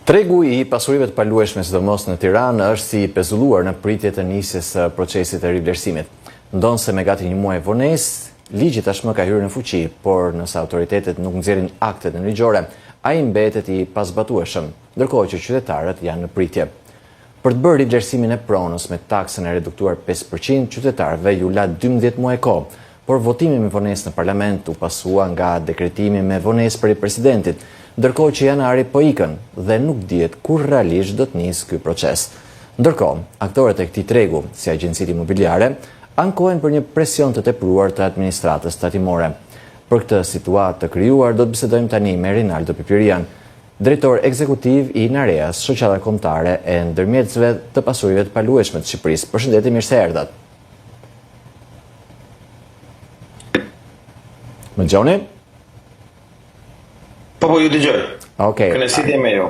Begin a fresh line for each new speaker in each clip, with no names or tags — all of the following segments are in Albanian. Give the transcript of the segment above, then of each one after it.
Tregu I pasurive të palueshme sidomos në Tiranë është si pezulluar në pritje të nisjes së procesit të rivlerësimit. Ndonse me gati një muaj vonesë, ligji tashmë ka hyrë në fuqi, por nëse autoritetet nuk nxjerrin aktet nënligjore, ai mbetet I pazbatueshëm, ndërkohë që qytetarët janë në pritje. Për të bërë rivlerësimin e pronës me taksën e reduktuar 5%, qytetarëve ju la 12 muaj kohë, por votimi me vonesë në parlament u pasua nga dekretimi me vonesë për I presidentit, ndërkohë që janari po ikën dhe nuk dihet kur realisht do të nisë ky proces. Ndërkohë, aktorët e këtij tregu, si agjencitë imobiliare, ankohen për një presion të tepruar të administratës tatimore. Për këtë situatë të krijuar do të bisedojmë tani me Rinaldo Pipirian, drejtor ekzekutiv I Nareas, shoqata kombëtare e ndërmjetësve të pasurive të palueshme të Shqipërisë. Përshëndetje, mirë se erdhat. Më dëgjoni?
Po ju dëgjoj.
Okej.
Kënaqësi me ju.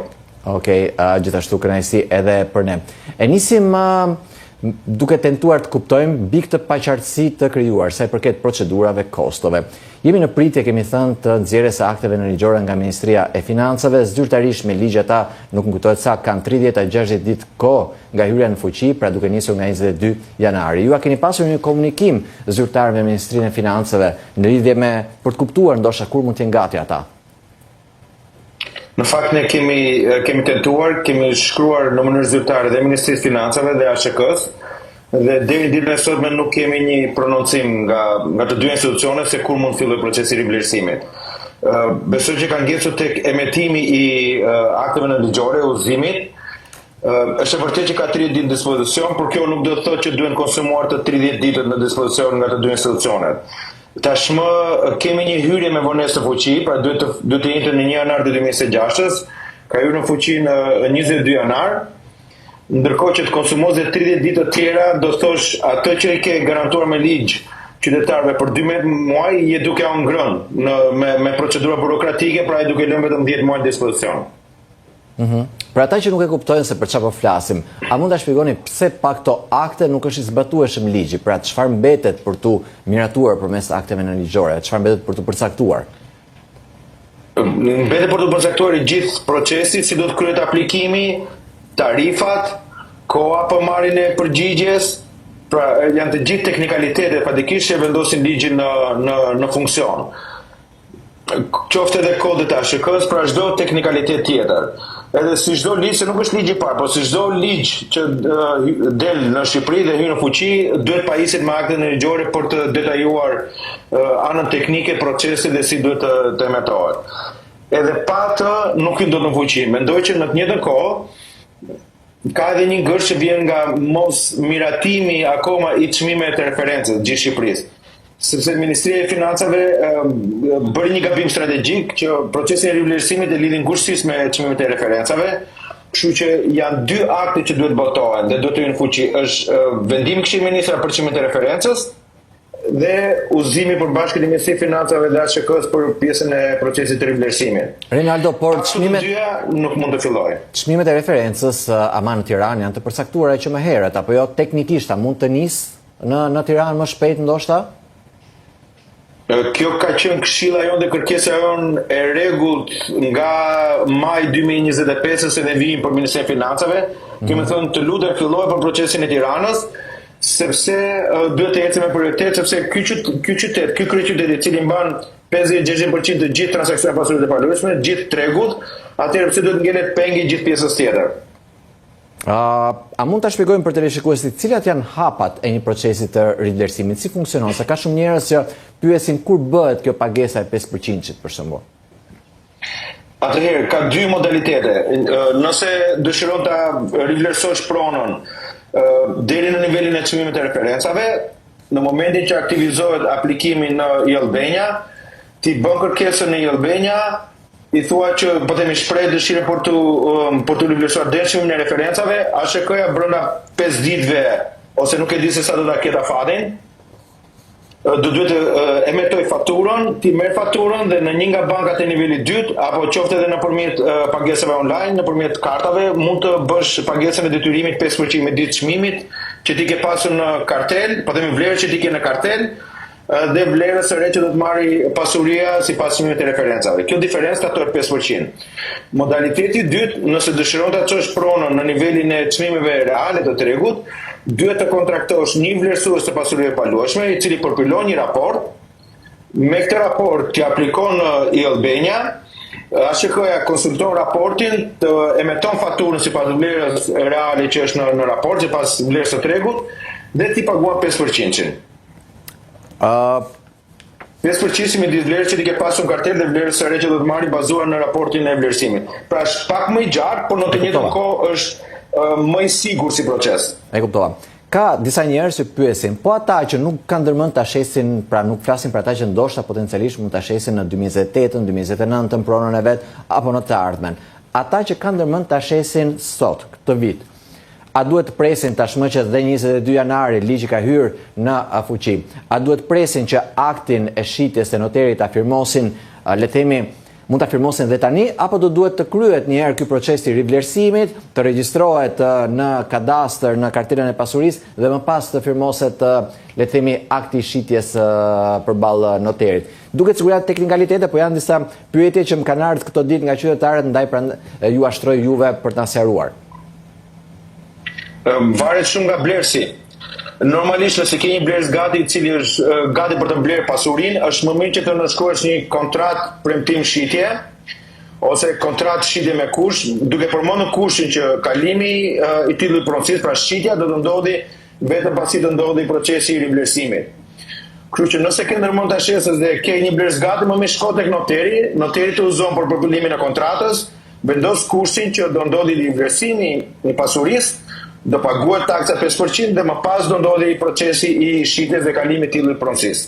Okej, gjithashtu kënaqësi edhe për ne. E nisim duke tentuar të kuptojmë mbi këtë paqartësi të krijuar sa I përket procedurave, kostove. Jemi në pritje, kemi thënë, të nxjerrjes së akteve nënligjore nga Ministria e Financave. Zyrtarisht me ligj ata nuk më kujtohet sa kanë 30 a 60 ditë kohë nga hyrja në fuqi, pra duke nisur nga 22 janari. Ju a keni pasur një komunikim zyrtar me Ministrinë e Financave në lidhje me për të kuptuar ndoshta kur mund të jenë gati ata?
Në fakt ne kemi tentuar, kemi shkruar në mënyrë zyrtare dhe Ministrisë Financave dhe ASHK-s, dhe deri ditën e sotme nuk kemi një prononcim nga të dy institucionet se kur mund filloj procesi I rivlerësimit. Besoj që ka ngecur tek emetimi I akteve nënligjore, udhëzimit. Është e vërtetë që ka 30 ditë në dispozicion, por kjo nuk do të thotë që duhen konsumuar të 30 ditët në dispozicion nga të dy institucionet. Tashmë kemi një hyrje me vonesë të fuqi, pra duhet të jetë në 1 janar 2026, ka hyrë në fuqi në 22 janar, ndërkohë që të konsumoze 30 ditë të tjera, do të thosh atë që I ke garantuar me ligj qytetarëve për 12 muaj, je duke u ngrënë me procedura burokratike, pra I duke lënë vetëm 10 muaj në dispozicion.
Për ata që nuk e kuptojnë se për çfarë po flasim, a mund ta shpjegoni pse pa këto akte nuk është I zbatueshëm ligji? Pra çfarë mbetet për tu miratuar përmes akteve nënligjore? Çfarë mbetet për tu përcaktuar?
Mbetet për tu përcaktuar I gjithë procesi, si do të kryhet aplikimi, tarifat, koha për marrjen e përgjigjes, pra janë të gjithë teknikalitetet fatikisht që vendosin ligjin në funksion. Qoftë edhe kodet e ASHK-s, pra çdo teknikalitet tjetër. Edhe si çdo ligj, se nuk është ligj I parë, por si çdo ligj që del në Shqipëri dhe hyn në fuqi, duhet pajiset me akte nënligjore për të detajuar anën teknike, procesit dhe si duhet të emetohet. Edhe pa të nuk hyn dot në fuqi. Mendoj që në të njëjtën kohë ka edhe një gërsh që vjen nga mos miratimi akoma I çmimeve të referencës gjithë Shqipërisë. Sepse Ministria e Financave bëri një gabim strategjik që procesin e rivlerësimit e lidhin ngushësisht me çmimet e referencave, kështu që janë dy akte që duhet botohen dhe duhet të hyjnë në fuqi. Është vendimi I Këshillit Ministra për çmimet e referencës dhe udhëzimi për bashkëtim me Ministrinë e Financave dhe ASHK-s për pjesën e procesit të rivlerësimit.
Rinaldo, por çmimet
nuk mund të fillojë.
Çmimet e referencës ama në Tiranë janë të përcaktuara që më herët, apo jo teknikisht a mund të nisë në Tiranë më shpejt ndoshta?
Kjo ka qenë këshilla jonë dhe kërkesa jonë e rregullt nga maj 2025 se ne vijim për Ministrinë e Financave. Kemi thënë të lutem fillojë për procesin e Tiranës, sepse duhet të ecë me prioritet, sepse ky qytet, ky kryeqytet I cili mban 50-60% të gjithë transaksioneve pasurive të palueshme, gjithë tregut, atëherë pse duhet ngelet pengi gjithë pjesës tjetër?
A mund ta shpjegojmë për televizionistët cilat janë hapat e një procesi të rivlerësimit? Si funksionon? Se ka shumë njerëz që pyesin kur bëhet kjo pagesa e 5%-it për shembull.
Atëherë ka dy modalitete. Nëse dëshiron ta rivlerësosh pronën deri në nivelin e çmimit të referencave, në momentin që aktivizohet aplikimi në Jellbenja, ti bën kërkesën në Jellbenja, I thua që po themi shpreh dëshirën për të rivlerësuar deri çmimin e referencave, ASHK-ja brenda 5 ditëve ose nuk e di se sa do ta ketë afatin, duhet të emetoj fakturën, ti merr fakturën dhe në një nga bankat e nivelit 2 apo qoftë edhe nëpërmjet pagesave online, nëpërmjet kartave, mund të bësh pagesën e detyrimit 5% me ditë çmimit që ti ke pasur në kartel, po themi vlerën që ti ke në kartel, dhe vlerës së re që do të marri pasuria sipas çmimit të referencave. Kjo diferencë tatohet 5%. Modaliteti i dytë, nëse dëshiron ta çosh pronën në nivelin e çmimeve reale të tregut, duhet të kontraktosh një vlerësues të pasurive paluajshme, i cili përpilon një raport. Me këtë raport t'i aplikon i Albania, ASHK-ja konsulton raportin, të emeton faturën sipas vlerës reale që është në raport, sipas vlerës së tregut, dhe t'i paguan 5%. 5% midis vlerës që ti ke pasur në kartel dhe vlerës së re që do të marri bazuar në raportin e vlerësimit. Pra është pak më i gjatë, por në të njëjtën kohë është më i sigurt si proces.
E kuptova. Ka disa njerëz që pyesin, po ata që nuk kanë ndërmend ta shesin, pra nuk flasin për ata që ndoshta potencialisht mund ta shesin në 2028, 2029 pronën e vet apo në të ardhmen. Ata që kanë ndërmend ta shesin sot, këtë vit, a duhet të presin tashmë që dhe 22 janari ligji ka hyrë në fuqi? A duhet të presin që aktin e shitjes të noterit ta firmosin, le të themi, mund ta firmosin dhe tani, apo do duhet të kryhet një herë ky proces i rivlerësimit, të regjistrohet në kadastër, në kartelën e pasurisë dhe më pas të firmoset, le të themi, akti i shitjes përballë noterit. Duket sigurisht teknikalitete, po janë disa pyetje që më kanë ardhur këto ditë nga qytetarët, ndaj ju ashtroj juve për ta sqaruar.
Varet shumë nga blerësi. Normalisht nëse ke një blerës gati i cili është gati për të blerë pasurinë, është më mirë që të nënshkruash një kontratë premtim shitje ose kontratë shitje me kush, duke përmendur kushin që kalimi i titullit pronësisë, pra shitja do të ndodhi vetëm pasi të ndodhi procesi i rivlerësimit. Kështu që nëse ke ndërmend ta shesës dhe ke një blerës gati, më mirë shko tek noteri, noteri të uzon për përpillimin e kontratës, vendos kushin që do ndodhi rivlerësimi i pasurisë, do paguhet taksa 5% dhe më pas do ndodhi procesi i shitjes dhe kalimit të titullit pronësisë.